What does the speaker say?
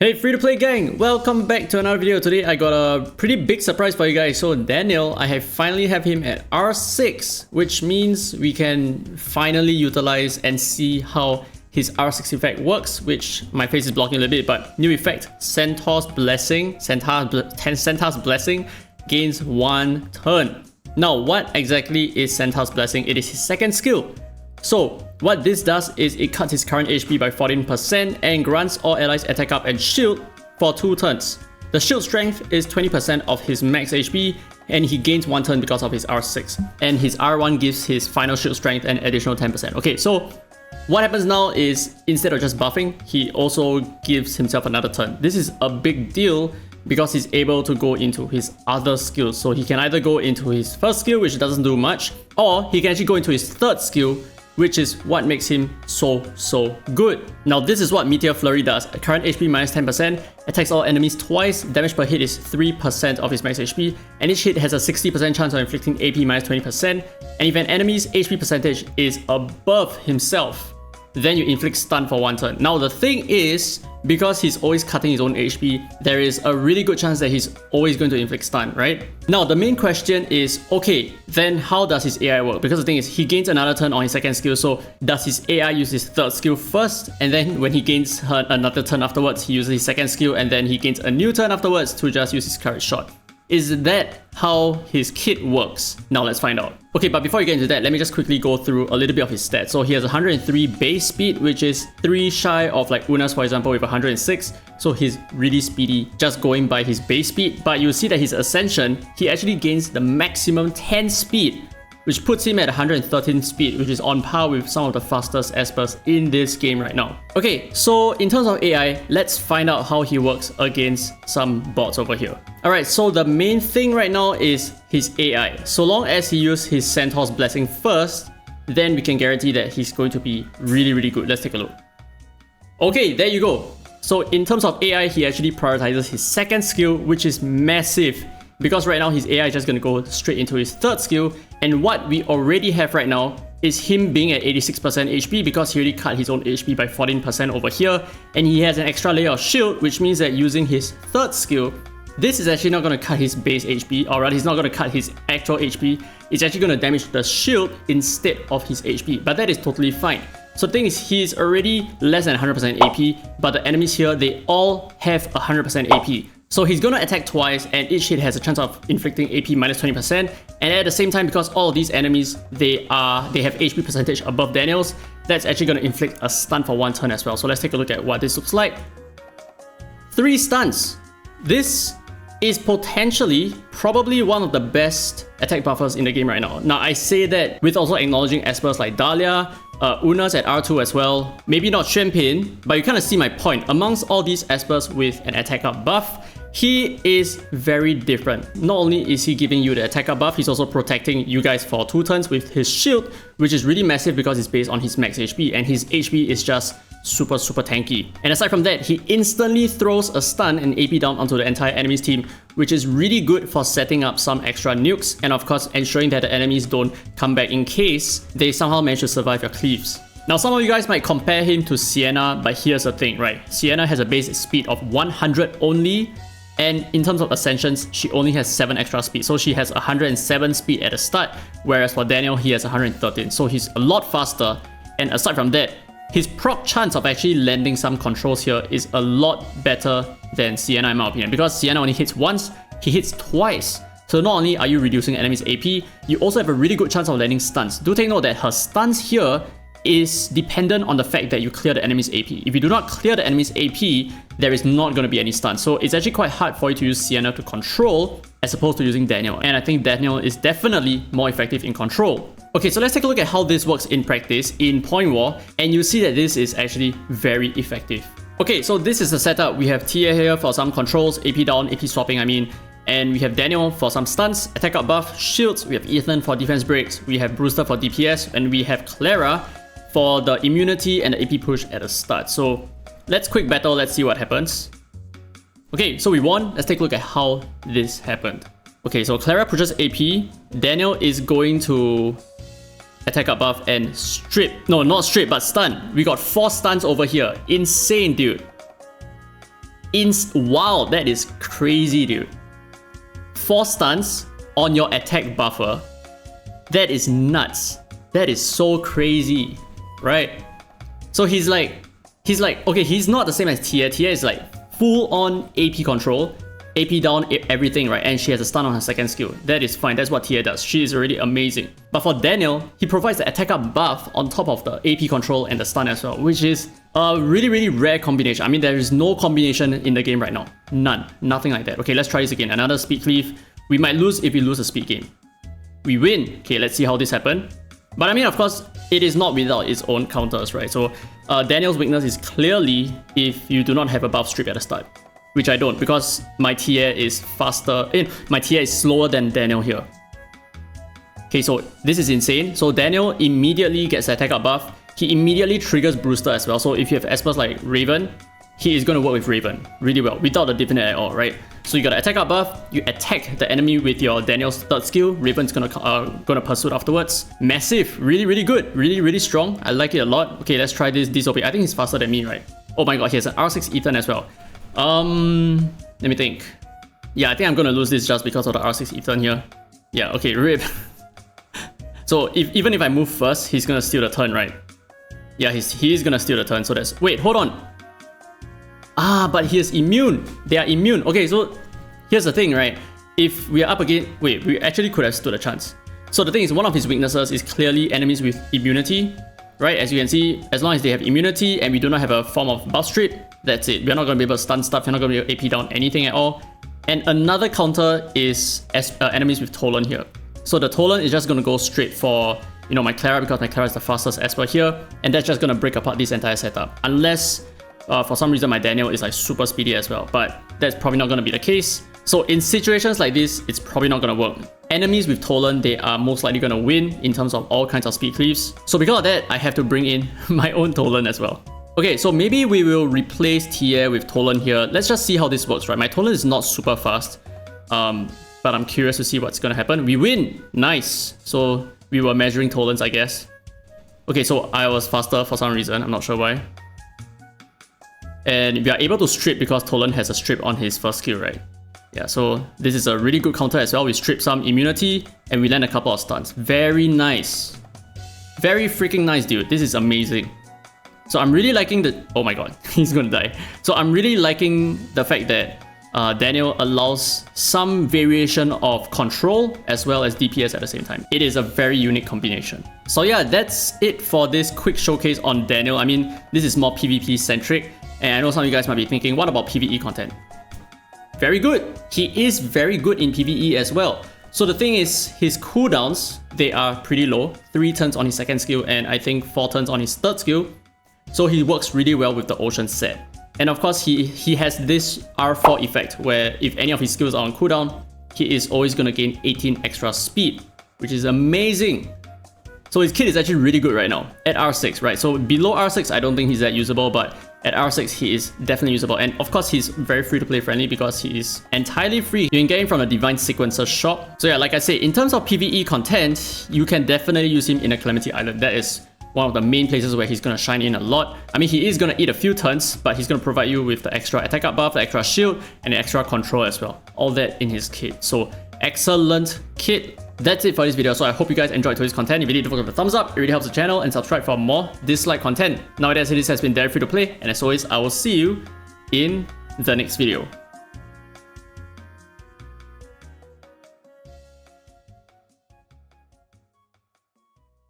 Hey free-to-play gang, welcome back to another video. Today I got a pretty big surprise for you guys. So Daniel, I have finally have him at R6, which means we can finally utilize and see how his R6 effect works, which my face is blocking a little bit, but new effect, Centaur's Blessing gains 1 turn. Now what exactly is Centaur's Blessing? It is his second skill. So what this does is it cuts his current HP by 14% and grants all allies attack up and shield for 2 turns. The shield strength is 20% of his max HP and he gains 1 turn because of his R6. And his R1 gives his final shield strength an additional 10%. Okay, so what happens now is instead of just buffing, he also gives himself another turn. This is a big deal because he's able to go into his other skills. So he can either go into his first skill, which doesn't do much, or he can actually go into his third skill, which is what makes him so good. Now this is what Meteor Flurry does. Current HP minus 10%, attacks all enemies twice, damage per hit is 3% of his max HP, and each hit has a 60% chance of inflicting AP minus 20%, and if an enemy's HP percentage is above himself, then you inflict stun for 1 turn. Now the thing is, because he's always cutting his own HP, there is a really good chance that he's always going to inflict stun, right? Now the main question is, okay, then how does his AI work? Because the thing is, he gains another turn on his second skill, so does his AI use his third skill first, and then when he gains another turn afterwards, he uses his second skill, and then he gains a new turn afterwards to just use his courage shot? Is that how his kit works? Now let's find out. Okay, but before you get into that, let me just quickly go through a little bit of his stats. So he has 103 base speed, which is 3 shy of like Una's, for example, with 106. So he's really speedy just going by his base speed. But you'll see that his Ascension, he actually gains the maximum 10 speed, which puts him at 113 speed, which is on par with some of the fastest espers in this game right now. Okay, so in terms of AI, let's find out how he works against some bots over here. Alright, so the main thing right now is his AI. So long as he uses his Centaur's Blessing first, then we can guarantee that he's going to be really good. Let's take a look. Okay, there you go. So in terms of AI, he actually prioritizes his second skill, which is massive, because right now his AI is just going to go straight into his third skill, and what we already have right now is him being at 86% HP because he already cut his own HP by 14% over here, and he has an extra layer of shield, which means that using his third skill, this is actually not going to cut his base HP, or rather he's not going to cut his actual HP, it's actually going to damage the shield instead of his HP, but that is totally fine. So the thing is, he's already less than 100% AP, but the enemies here, they all have 100% AP. So he's gonna attack twice, and each hit has a chance of inflicting AP minus 20%. And at the same time, because all of these enemies, they have HP percentage above Daniel's, that's actually gonna inflict a stun for 1 turn as well. So let's take a look at what this looks like. 3 stuns. This is potentially probably one of the best attack buffers in the game right now. Now I say that with also acknowledging espers like Dahlia, Una's at R2 as well, maybe not Xuanpin, but you kind of see my point. Amongst all these espers with an attack up buff, he is very different. Not only is he giving you the attack up buff, he's also protecting you guys for 2 turns with his shield, which is really massive because it's based on his max HP, and his HP is just super tanky. And aside from that, he instantly throws a stun and AP down onto the entire enemy's team, which is really good for setting up some extra nukes, and of course ensuring that the enemies don't come back in case they somehow manage to survive your cleaves. Now some of you guys might compare him to Sienna, but here's the thing, right? Sienna has a base speed of 100 only, and in terms of ascensions, she only has 7 extra speed. So she has 107 speed at the start, whereas for Daniel, he has 113. So he's a lot faster, and aside from that, his proc chance of actually landing some controls here is a lot better than Sienna in my opinion, because Sienna only hits once, he hits twice. So not only are you reducing enemies AP, you also have a really good chance of landing stuns. Do take note that her stuns here is dependent on the fact that you clear the enemy's AP. If you do not clear the enemy's AP, there is not going to be any stun. So it's actually quite hard for you to use Sienna to control as opposed to using Daniel. And I think Daniel is definitely more effective in control. Okay, so let's take a look at how this works in practice in Point War, and you'll see that this is actually very effective. Okay, so this is the setup. We have Tia here for some controls, AP down, AP swapping I mean, and we have Daniel for some stuns, attack up buff, shields, we have Ethan for defense breaks, we have Brewster for DPS, and we have Clara for the immunity and the AP push at the start. So let's quick battle, let's see what happens. Okay, so we won. Let's take a look at how this happened. Okay, so Clara pushes AP, Daniel is going to attack up buff and strip. No, not strip, but stun. We got 4 stuns over here. Insane, dude. Wow, that is crazy, dude. 4 stuns on your attack buffer. That is nuts. That is so crazy, right? So he's like, okay, he's not the same as Tia. Tia is like full on AP control, AP down, everything, right? And she has a stun on her second skill. That is fine. That's what Tia does. She is already amazing. But for Daniel, he provides the attack up buff on top of the AP control and the stun as well, which is a really, really rare combination. I mean, there is no combination in the game right now. None. Nothing like that. Okay, let's try this again. Another speed cleave. We might lose if we lose a speed game. We win. Okay, let's see how this happened. But I mean, of course, it is not without its own counters, right? So Daniel's weakness is clearly if you do not have a buff strip at the start, which I don't because my TA is faster. My TA is slower than Daniel here. Okay, so this is insane. So Daniel immediately gets the attack up buff. He immediately triggers Brewster as well. So if you have espers like Raven, he is going to work with Raven really well without the Divinate at all, right? So you got an attack up buff, you attack the enemy with your Daniel's third skill, Raven's gonna pursue afterwards. Massive, really, really good, really, really strong. I like it a lot. Okay, let's try this Dislyte. I think he's faster than me, right? Oh my god, he has an R6 Ethan as well. Let me think. Yeah, I think I'm gonna lose this just because of the R6 Ethan here. Yeah, okay, rip. So even if I move first, he's gonna steal the turn, right? Yeah, he's gonna steal the turn, so that's... Wait, hold on. Ah, but he is immune. They are immune. Okay, so here's the thing, right? If we are up against... Wait, we actually could have stood a chance. So the thing is, one of his weaknesses is clearly enemies with immunity, right? As you can see, as long as they have immunity and we do not have a form of buff strip, that's it. We're not going to be able to stun stuff. We're not going to be able to AP down anything at all. And another counter is enemies with Tolan here. So the Tolan is just going to go straight for, you know, my Clara because my Clara is the fastest Esper here. And that's just going to break apart this entire setup. Unless... for some reason my Daniel is like super speedy as well, but that's probably not going to be the case. So in situations like this, it's probably not going to work. Enemies with Tolan, they are most likely going to win in terms of all kinds of speed cleaves. So because of that, I have to bring in my own Tolan as well. Okay, so maybe we will replace Tia with Tolan here. Let's just see how this works, right? My Tolan is not super fast, but I'm curious to see what's going to happen. We win! Nice! So we were measuring Tolans, I guess. Okay, so I was faster for some reason. I'm not sure why. And we are able to strip because Tolan has a strip on his first skill, right? Yeah, so this is a really good counter as well. We strip some immunity and we land a couple of stuns. Very nice. Very freaking nice, dude. This is amazing. So I'm really liking the... Oh my god, he's gonna die. So I'm really liking the fact that Daniel allows some variation of control as well as DPS at the same time. It is a very unique combination. So yeah, that's it for this quick showcase on Daniel. I mean, this is more PvP centric. And I know some of you guys might be thinking, what about PvE content? Very good. He is very good in PvE as well. So the thing is, his cooldowns, they are pretty low. 3 turns on his second skill and I think 4 turns on his third skill. So he works really well with the Ocean set. And of course, he has this R4 effect where if any of his skills are on cooldown, he is always going to gain 18 extra speed, which is amazing. So his kit is actually really good right now at R6, right? So below R6, I don't think he's that usable, but at R6, he is definitely usable. And of course, he's very free to play friendly because he is entirely free. You can get him from the Divine Sequencer shop. So yeah, like I said, in terms of PvE content, you can definitely use him in a Calamity Island. That is one of the main places where he's going to shine in a lot. I mean, he is going to eat a few turns, but he's going to provide you with the extra attack up buff, the extra shield, and the extra control as well. All that in his kit. So excellent kit. That's it for this video. So I hope you guys enjoyed today's content. If you did, don't forget to thumbs up. It really helps the channel, and subscribe for more Dislyte content. Now that's it. This has been Derek Free to Play, and as always, I will see you in the next video.